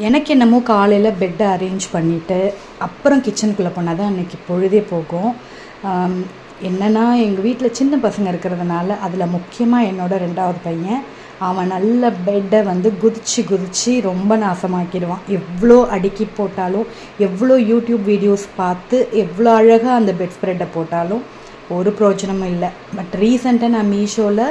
எனக்கு என்னமோ காலையில் பெட்டை அரேஞ்ச் பண்ணிவிட்டு அப்புறம் கிச்சனுக்குள்ளே போனால் தான் அன்றைக்கி பொழுதே போகும். என்னென்னா எங்கள் வீட்டில் சின்ன பசங்க இருக்கிறதுனால அதில் முக்கியமாக என்னோடய 2வது பையன் அவன் நல்ல பெட்டை வந்து குதித்து ரொம்ப நாசமாக்கிடுவான். எவ்வளோ அடுக்கி போட்டாலும், எவ்வளோ யூடியூப் வீடியோஸ் பார்த்து எவ்வளோ அழகாக அந்த பெட் ஸ்ப்ரெட்டை போட்டாலும் ஒரு பிரயோஜனமும் இல்லை. பட் ரீசெண்டாக நான் மீஷோவில்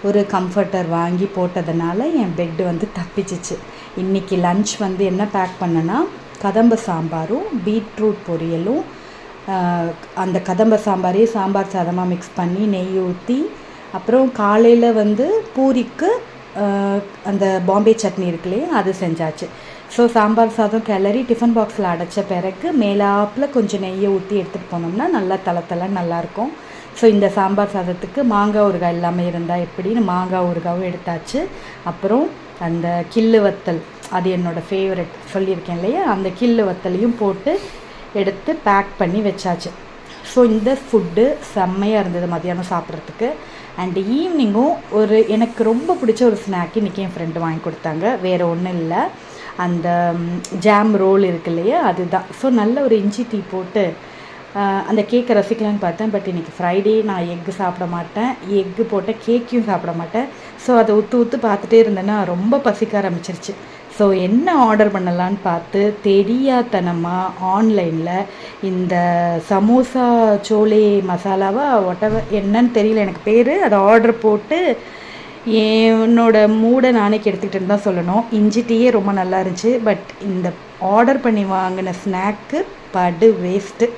ஒரு கம்ஃபர்டர் வாங்கி போட்டதுனால என் பெட்டு வந்து தப்பிச்சிச்சு. இன்றைக்கி லன்ச் வந்து என்ன பேக் பண்ணேன்னா, கதம்ப சாம்பாரும் பீட்ரூட் பொரியலும், அந்த கதம்ப சாம்பாரையே சாம்பார் சாதமாக மிக்ஸ் பண்ணி நெய் ஊற்றி, அப்புறம் காலையில் வந்து பூரிக்கு அந்த பாம்பே சட்னி இருக்குல்லையே அது செஞ்சாச்சு. ஸோ சாம்பார் சாதம் கிளறி டிஃபன் பாக்ஸில் அடைச்ச பிறகு மேலாப்பில் கொஞ்சம் நெய்யை ஊற்றி எடுத்துகிட்டு போனோம்னா நல்லா தலை நல்லாயிருக்கும். ஸோ இந்த சாம்பார் சாதத்துக்கு மாங்காய் ஊறுகாய் எல்லாமே இருந்தால் எப்படின்னு மாங்காய் ஊறுகாவும் எடுத்தாச்சு. அப்புறம் அந்த கிள்ளு வத்தல், அது என்னோடய ஃபேவரட் சொல்லியிருக்கேன் இல்லையா, அந்த கிள்ளு வத்தலையும் போட்டு எடுத்து பேக் பண்ணி வச்சாச்சு. ஸோ இந்த ஃபுட்டு செம்மையாக இருந்தது மதியானம் சாப்பிட்றதுக்கு. அண்டு ஈவினிங்கும் எனக்கு ரொம்ப பிடிச்ச ஒரு ஸ்நாக் இன்றைக்கி என் ஃப்ரெண்டு வாங்கி கொடுத்தாங்க. வேறு ஒன்றும் இல்லை, அந்த ஜாம் ரோல் இருக்கு இல்லையா, அதுதான். ஸோ நல்ல ஒரு இஞ்சி டீ போட்டு அந்த கேக்கை ரசிக்கலான்னு பார்த்தேன். பட் இன்றைக்கி ஃப்ரைடே, நான் எக்கு சாப்பிட மாட்டேன், எக்கு போட்ட கேக்கையும் சாப்பிட மாட்டேன். ஸோ அதை ஊற்று பார்த்துட்டே இருந்தேன்னா ரொம்ப பசிக்க ஆரம்பிச்சிருச்சு. ஸோ என்ன ஆர்டர் பண்ணலான்னு பார்த்து தெரியாதனமாக ஆன்லைனில் இந்த சமோசா சோலே மசாலாவா என்னன்னு தெரியல எனக்கு பேர், அதை ஆர்டர் போட்டு என்னோட மூடை நானே கெடுத்துக்கிட்டேன்னு தான் சொல்லணும். இஞ்சி டீயே ரொம்ப நல்லா இருந்துச்சு. பட் இந்த ஆர்டர் பண்ணி வாங்கின ஸ்நாக்கு படு வேஸ்ட்டு.